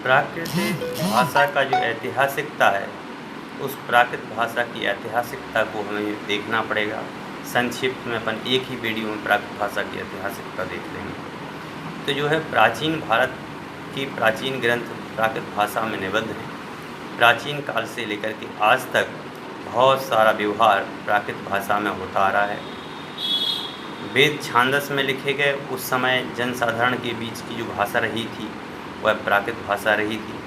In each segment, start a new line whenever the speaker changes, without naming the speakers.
प्राकृतिक भाषा का जो ऐतिहासिकता है, उस प्राकृत भाषा की ऐतिहासिकता को हमें देखना पड़ेगा। संक्षिप्त में अपन एक ही वीडियो में प्राकृत भाषा की ऐतिहासिकता देख लेंगे। तो जो है प्राचीन भारत की प्राचीन ग्रंथ प्राकृत भाषा में निबद्ध हैं। प्राचीन काल से लेकर के आज तक बहुत सारा व्यवहार प्राकृत भाषा में होता आ रहा है। वेद छांदस में लिखे गए उस समय जनसाधारण के बीच की जो भाषा रही थी वह प्राकृत भाषा रही थी।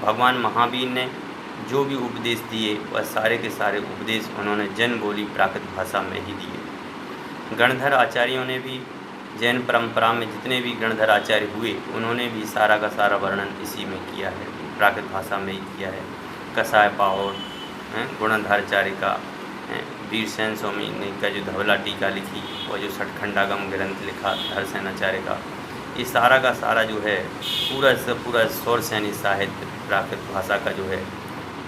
भगवान महावीर ने जो भी उपदेश दिए वह सारे के सारे उपदेश उन्होंने जन बोली प्राकृत भाषा में ही दिए। गणधर आचार्यों ने भी जैन परंपरा में जितने भी गणधर आचार्य हुए उन्होंने भी सारा का सारा वर्णन इसी में किया है, प्राकृत भाषा में ही किया है। कसाय पाओर गुणधाराचार्य का, वीरसेन स्वामी ने का जो धवला टीका लिखी और जो सठखंडागम ग्रंथ लिखा धरसेनाचार्य का, ये सारा का सारा जो है पूरा से पूरा सौरसेनी साहित्य प्राकृत भाषा का जो है,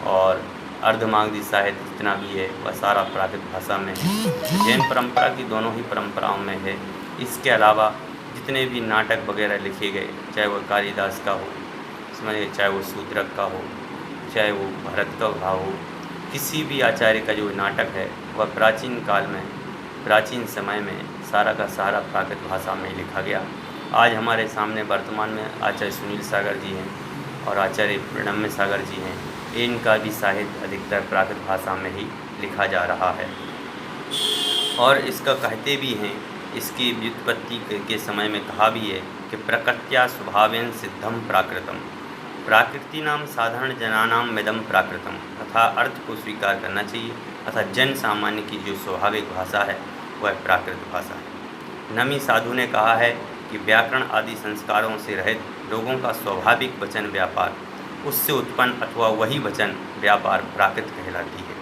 और अर्धमागधी साहित्य जितना भी है वह सारा प्राकृत भाषा में है। जैन परंपरा की दोनों ही परंपराओं में है। इसके अलावा जितने भी नाटक वगैरह लिखे गए, चाहे वो कालिदास का हो, समझिए, चाहे वो शूद्रक का हो, चाहे वो भरत का भाव हो, किसी भी आचार्य का जो नाटक है वह प्राचीन काल में, प्राचीन समय में सारा का सारा प्राकृत भाषा में लिखा गया। आज हमारे सामने वर्तमान में आचार्य सुनील सागर जी हैं और आचार्य प्रणम्य सागर जी हैं। इनका भी साहित्य अधिकतर प्राकृत भाषा में ही लिखा जा रहा है। और इसका कहते भी हैं, इसकी व्युत्पत्ति के समय में कहा भी है कि प्रकृत्या स्वभावेन सिद्धम प्राकृतम, प्राकृति नाम साधारण जनानाम मिदम प्राकृतम, तथा अर्थ को स्वीकार करना चाहिए। अतः जन सामान्य की जो स्वाभाविक भाषा है वह प्राकृत भाषा है। नमी साधु ने कहा है कि व्याकरण आदि संस्कारों से रहित लोगों का स्वाभाविक वचन व्यापार, उससे उत्पन्न अथवा वही वचन व्यापार प्राकृत कहलाती है।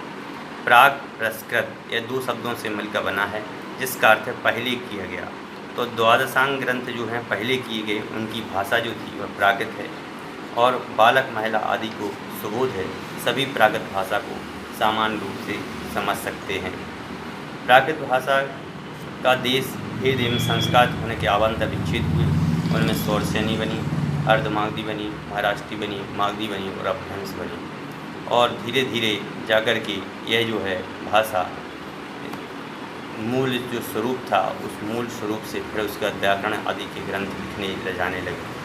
प्राग प्रस्कृत यह दो शब्दों से मिलकर बना है, जिसका अर्थ पहले किया गया। तो द्वादशांग ग्रंथ जो हैं पहले किए गए, उनकी भाषा जो थी वह प्राकृत है। और बालक महिला आदि को सुबोध है, सभी प्राकृत भाषा को सामान्य रूप से समझ सकते हैं। प्राकृत भाषा का देश भेद एवं संस्कार होने के अवान्तर विच्छेद हुए। उनमें सौरसेनी बनी, अर्धमागधी बनी, महाराष्ट्री बनी, मागधी बनी और अपभ्रंश बनी। और धीरे धीरे जाकर के यह जो है भाषा मूल जो स्वरूप था, उस मूल स्वरूप से फिर उसका व्याकरण आदि के ग्रंथ लिखने ले जाने लगे।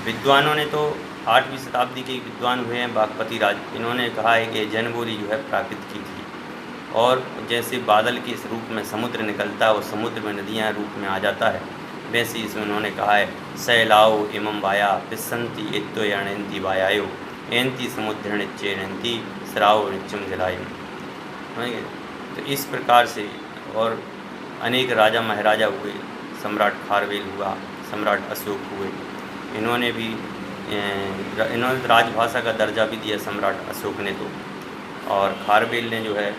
विद्वानों ने तो 8वीं शताब्दी के विद्वान हुए हैं, बागपति राज, इन्होंने कहा है कि जनबोली जो है प्राकृत की थी। और जैसे बादल के इस रूप में समुद्र निकलता है और समुद्र में नदियाँ रूप में आ जाता है, वैसे इसमें उन्होंने कहा है सैलाओ इमं वाया पिसंती इत्तोयणंती वायायो एंती समुद्र निच्चेनंती सराओ निच्चम जलायो। तो इस प्रकार से और अनेक राजा महाराजा हुए, सम्राट खारवेल हुआ, सम्राट अशोक हुए, इन्होंने राजभाषा का दर्जा भी दिया सम्राट अशोक ने तो। और खारवेल ने जो है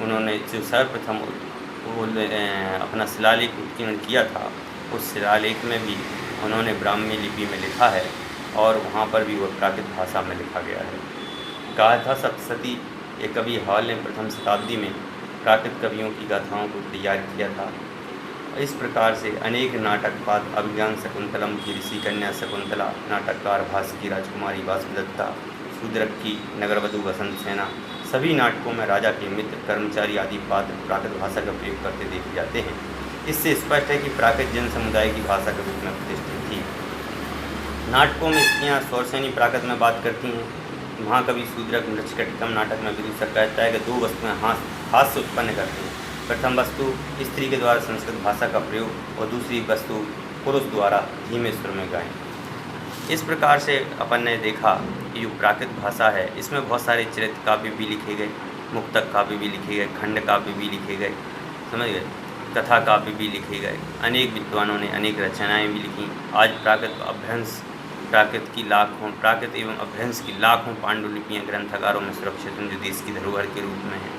उन्होंने जो सर्वप्रथम अपना शिलालेख उत्कीर्ण किया था, उस शिलालेख में भी उन्होंने ब्राह्मी लिपि में लिखा है और वहाँ पर भी वह प्राकृत भाषा में लिखा गया है। गाथा सप्तशती एक कवि हॉल ने प्रथम शताब्दी में प्राकृत कवियों की गाथाओं को तैयार किया था। इस प्रकार से अनेक नाटकपात अभिज्ञान शकुंतलम की ऋषि कन्या शकुंतला, नाटककार भास की राजकुमारी वासुदत्ता, शूद्रक की नगरवधु वसंत सेना, सभी नाटकों में राजा के मित्र, कर्मचारी आदि पात्र प्राकृत भाषा का प्रयोग करते देखे जाते हैं। इससे स्पष्ट है कि प्राकृत जन समुदाय की भाषा के रूप में प्रतिष्ठित थी। नाटकों में स्त्रियाँ सौरसेनी प्राकृत में बात करती हैं। महाकवि शूद्रक मृच्छकटिकम नाटक में विदूषक कहता है कि दो वस्तुएं हास्य उत्पन्न करती हैं। प्रथम वस्तु स्त्री के द्वारा संस्कृत भाषा का प्रयोग और दूसरी वस्तु पुरुष द्वारा धीमे स्वर में गाएं। इस प्रकार से अपन ने देखा कि जो प्राकृत भाषा है इसमें बहुत सारे चरित्र काव्य भी लिखे गए, मुक्तक काव्य भी लिखे गए, खंड काव्य भी लिखे गए, समझ गए, कथा काव्य भी लिखे गए। अनेक विद्वानों ने अनेक रचनाएँ भी लिखी। आज प्राकृत एवं अभ्रंश की लाखों पांडुलिपियाँ ग्रंथागारों में सुरक्षित हैं, जो देश की धरोहर के रूप में है।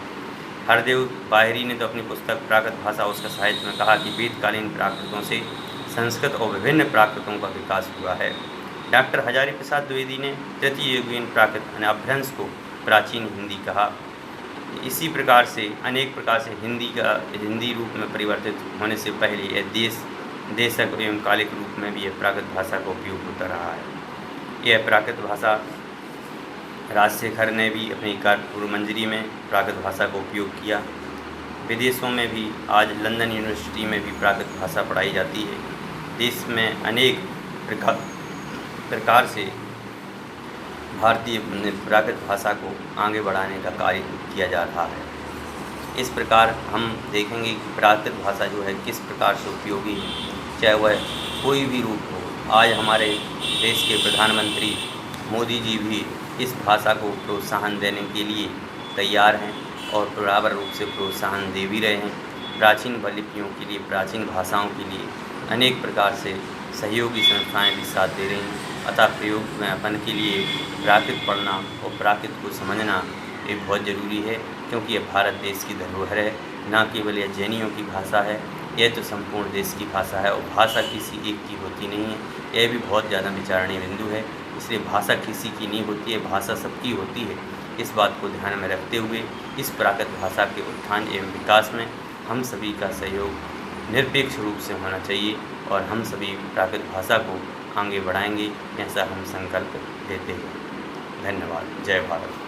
हरदेव बाहरी ने तो अपनी पुस्तक प्राकृत भाषा उसका साहित्य में कहा कि वेदकालीन प्राकृतों से संस्कृत और विभिन्न प्राकृतों का विकास हुआ है। डॉक्टर हजारी प्रसाद द्विवेदी ने तृतीय युगीन प्राकृत यानी अभ्रंश को प्राचीन हिंदी कहा। इसी प्रकार से अनेक प्रकार से हिंदी रूप में परिवर्तित होने से पहले यह देशक एवं कालिक रूप में भी यह प्राकृत भाषा का उपयोग होता रहा है। यह प्राकृत भाषा राजशेखर ने भी अपनी पूर्व मंजरी में प्राकृत भाषा का उपयोग किया। विदेशों में भी आज लंदन यूनिवर्सिटी में भी प्राकृत भाषा पढ़ाई जाती है। देश में अनेक प्रकार से भारतीय प्राकृत भाषा को आगे बढ़ाने का कार्य किया जा रहा है। इस प्रकार हम देखेंगे कि प्राकृत भाषा जो है किस प्रकार से उपयोगी है, चाहे वह कोई भी रूप हो। आज हमारे देश के प्रधानमंत्री मोदी जी भी इस भाषा को प्रोत्साहन देने के लिए तैयार हैं और बराबर रूप से प्रोत्साहन दे भी रहे हैं। प्राचीन लिपियों के लिए, प्राचीन भाषाओं के लिए अनेक प्रकार से सहयोगी संस्थाएं भी साथ दे रही हैं। अतः प्रयोग में अपन के लिए प्राकृत पढ़ना और प्राकृत को समझना ये बहुत ज़रूरी है, क्योंकि यह भारत देश की धरोहर है। न केवल यह जैनियों की भाषा है, यह तो संपूर्ण देश की भाषा है और भाषा किसी एक की होती नहीं है। यह भी बहुत ज़्यादा विचारणीय बिंदु है। इसलिए भाषा किसी की नहीं होती है, भाषा सबकी होती है। इस बात को ध्यान में रखते हुए इस प्राकृत भाषा के उत्थान एवं विकास में हम सभी का सहयोग निरपेक्ष रूप से होना चाहिए और हम सभी प्राकृत भाषा को आगे बढ़ाएंगे, ऐसा हम संकल्प लेते हैं। धन्यवाद। जय भारत।